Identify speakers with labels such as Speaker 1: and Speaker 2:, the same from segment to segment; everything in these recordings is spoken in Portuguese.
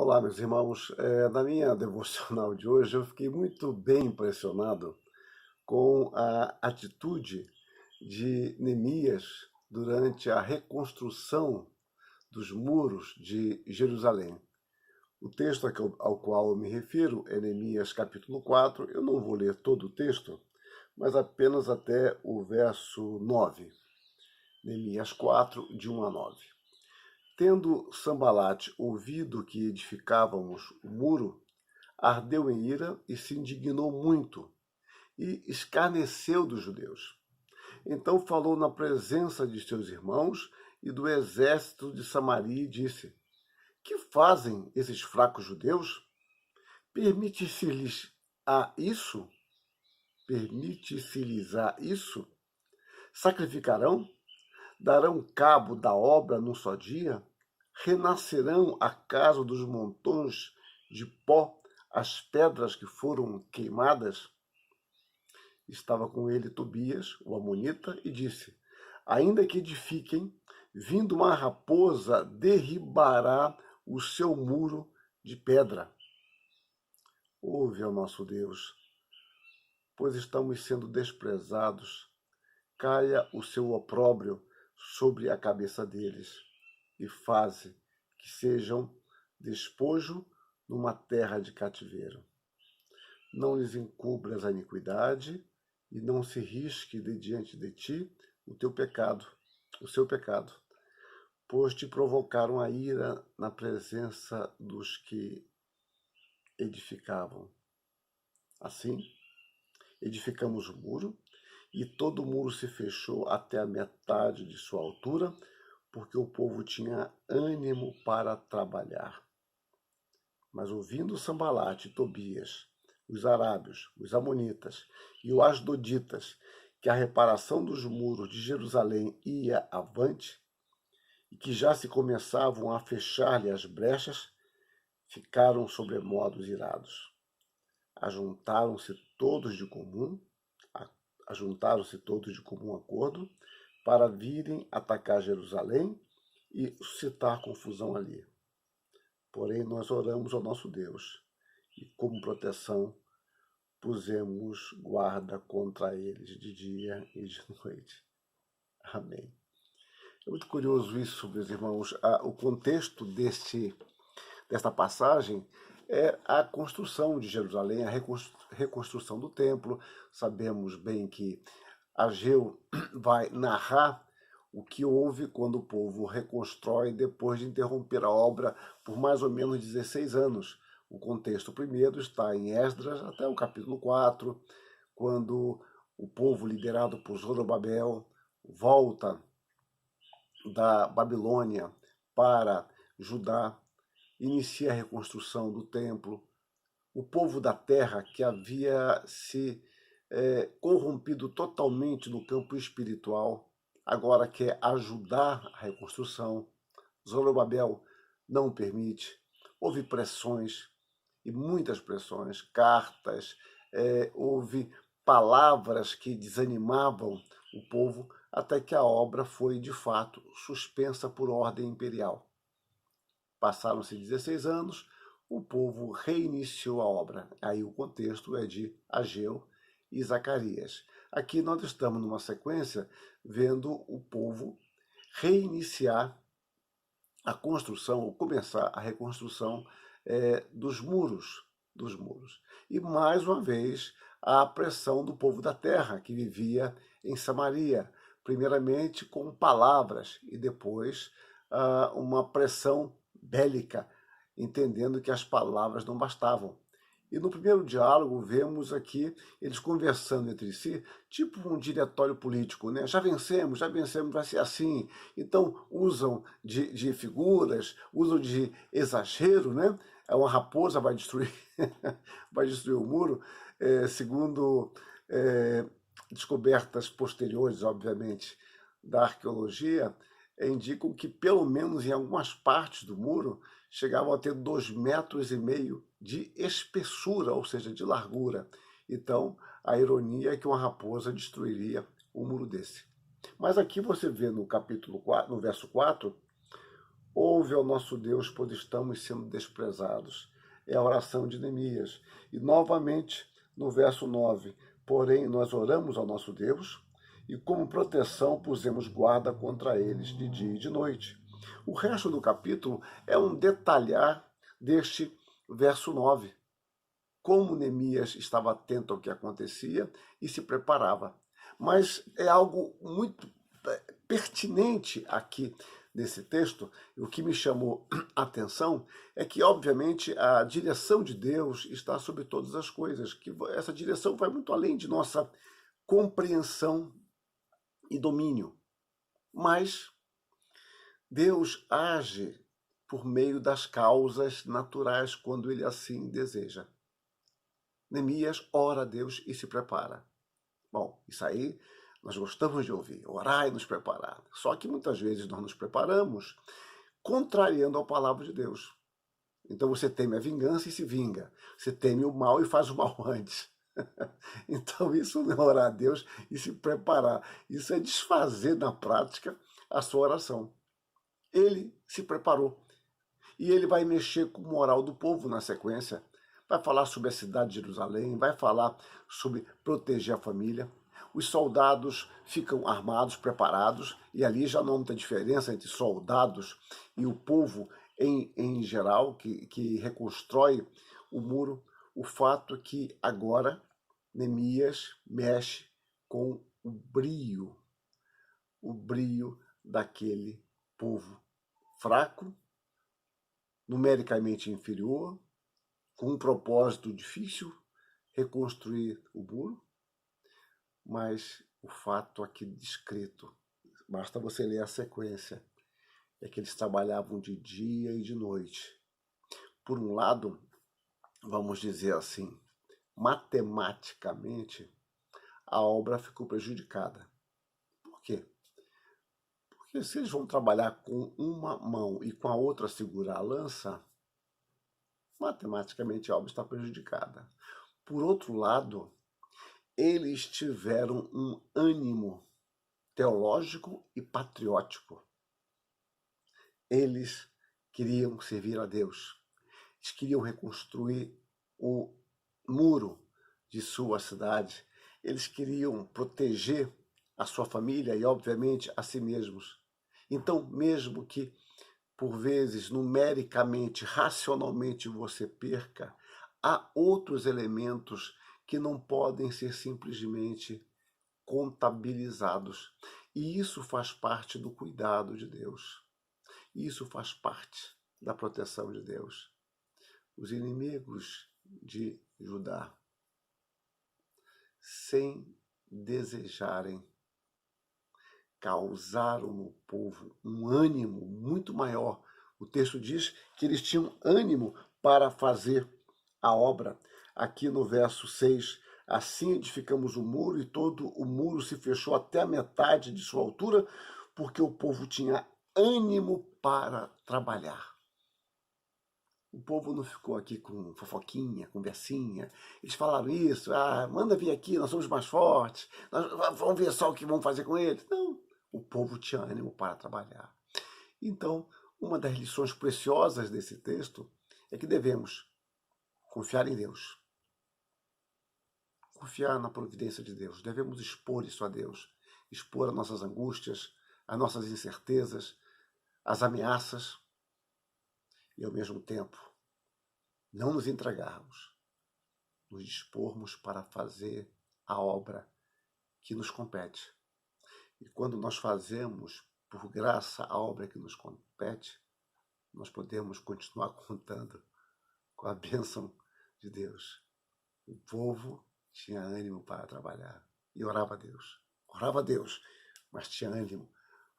Speaker 1: Olá, meus irmãos. Na minha devocional de hoje, eu fiquei muito bem impressionado com a atitude de Neemias durante a reconstrução dos muros de Jerusalém. O texto ao qual eu me refiro é Neemias capítulo 4. Eu não vou ler todo o texto, mas apenas até o verso 9. Neemias 4, de 1 a 9. Tendo Sambalate ouvido que edificávamos o muro, ardeu em ira e se indignou muito, e escarneceu dos judeus. Então falou na presença de seus irmãos e do exército de Samaria e disse: Que fazem esses fracos judeus? Permite-se-lhes a isso? Permite-se-lhes a isso? Sacrificarão? Darão cabo da obra num só dia? Renascerão acaso dos montões de pó as pedras que foram queimadas? Estava com ele Tobias, o amonita, e disse: Ainda que edifiquem, vindo uma raposa derribará o seu muro de pedra. Ouve ao nosso Deus, pois estamos sendo desprezados. Caia o seu opróbrio sobre a cabeça deles e faze que sejam despojo numa terra de cativeiro. Não lhes encubras a iniquidade e não se risque de diante de ti o seu pecado, pois te provocaram a ira na presença dos que edificavam. Assim, edificamos o muro, e todo o muro se fechou até a metade de sua altura, porque o povo tinha ânimo para trabalhar. Mas ouvindo Sambalate e Tobias, os arábios, os amonitas e os asdoditas, que a reparação dos muros de Jerusalém ia avante, e que já se começavam a fechar-lhe as brechas, ficaram sobremodo irados. Ajuntaram-se todos de comum acordo para virem atacar Jerusalém e suscitar confusão ali. Porém, nós oramos ao nosso Deus e, como proteção, pusemos guarda contra eles de dia e de noite. Amém. É muito curioso isso, meus irmãos. O contexto desta passagem é a construção de Jerusalém, a reconstrução do templo. Sabemos bem que Ageu vai narrar o que houve quando o povo reconstrói depois de interromper a obra por mais ou menos 16 anos. O contexto primeiro está em Esdras até o capítulo 4, quando o povo liderado por Zorobabel volta da Babilônia para Judá, inicia a reconstrução do templo. O povo da terra, que havia se corrompido totalmente no campo espiritual, agora quer ajudar a reconstrução. Zorobabel não permite. Houve pressões, e muitas pressões, cartas, houve palavras que desanimavam o povo, até que a obra foi, de fato, suspensa por ordem imperial. Passaram-se 16 anos, o povo reiniciou a obra. Aí o contexto é de Ageu e Zacarias. Aqui nós estamos numa sequência vendo o povo reiniciar a construção, ou começar a reconstrução dos muros. E mais uma vez a pressão do povo da terra que vivia em Samaria, primeiramente com palavras e depois uma pressão bélica, entendendo que as palavras não bastavam. E no primeiro diálogo vemos aqui eles conversando entre si, tipo um diretório político, né? Já vencemos, vai ser assim. Então usam de figuras, usam de exagero, né? Uma raposa vai destruir, vai destruir o muro, segundo descobertas posteriores, obviamente, da arqueologia, indicam que pelo menos em algumas partes do muro chegavam a ter 2,5 metros de espessura, ou seja, de largura. Então, a ironia é que uma raposa destruiria um muro desse. Mas aqui você vê no capítulo 4, no verso 4, Ouve ao nosso Deus, pois estamos sendo desprezados. É a oração de Neemias. E novamente, no verso 9, porém nós oramos ao nosso Deus e como proteção pusemos guarda contra eles de dia e de noite. O resto do capítulo é um detalhar deste verso 9. Como Neemias estava atento ao que acontecia e se preparava. Mas é algo muito pertinente aqui nesse texto. O que me chamou a atenção é que, obviamente, a direção de Deus está sobre todas as coisas, que essa direção vai muito além de nossa compreensão e domínio. Mas Deus age por meio das causas naturais quando ele assim deseja. Neemias ora a Deus e se prepara. Bom, isso aí nós gostamos de ouvir, orar e nos preparar. Só que muitas vezes nós nos preparamos contrariando a palavra de Deus. Então você teme a vingança e se vinga. Você teme o mal e faz o mal antes. Então isso não é orar a Deus e se preparar. Isso é desfazer na prática a sua oração. Ele se preparou. E ele vai mexer com o moral do povo na sequência. Vai falar sobre a cidade de Jerusalém, vai falar sobre proteger a família. Os soldados ficam armados, preparados, e ali já não há muita diferença entre soldados e o povo em geral, que reconstrói o muro. O fato é que agora Neemias mexe com o brio daquele povo fraco, numericamente inferior, com um propósito difícil, reconstruir o muro, mas o fato aqui descrito, basta você ler a sequência, é que eles trabalhavam de dia e de noite. Por um lado, vamos dizer assim, matematicamente, a obra ficou prejudicada. Por quê? Porque se eles vão trabalhar com uma mão e com a outra segurar a lança, matematicamente a obra está prejudicada. Por outro lado, eles tiveram um ânimo teológico e patriótico. Eles queriam servir a Deus. Eles queriam reconstruir o muro de sua cidade. Eles queriam proteger a sua família e, obviamente, a si mesmos. Então, mesmo que, por vezes, numericamente, racionalmente você perca, há outros elementos que não podem ser simplesmente contabilizados. E isso faz parte do cuidado de Deus. Isso faz parte da proteção de Deus. Os inimigos de Judá, sem desejarem, causaram no povo um ânimo muito maior. O texto diz que eles tinham ânimo para fazer a obra. Aqui no verso 6, assim edificamos o muro e todo o muro se fechou até a metade de sua altura, porque o povo tinha ânimo para trabalhar. O povo não ficou aqui com fofoquinha, conversinha. Eles falaram isso, manda vir aqui, nós somos mais fortes, nós vamos ver só o que vão fazer com eles. Não, o povo tinha ânimo para trabalhar. Então, uma das lições preciosas desse texto é que devemos confiar em Deus. Confiar na providência de Deus. Devemos expor isso a Deus. Expor as nossas angústias, as nossas incertezas, as ameaças. E, ao mesmo tempo, não nos entregarmos, nos dispormos para fazer a obra que nos compete. E quando nós fazemos, por graça, a obra que nos compete, nós podemos continuar contando com a bênção de Deus. O povo tinha ânimo para trabalhar e orava a Deus, mas tinha ânimo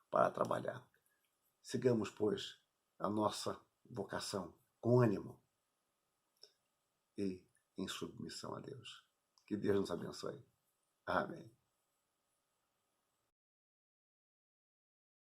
Speaker 1: para trabalhar. Sigamos, pois, a nossa vocação com ânimo e em submissão a Deus. Que Deus nos abençoe. Amém.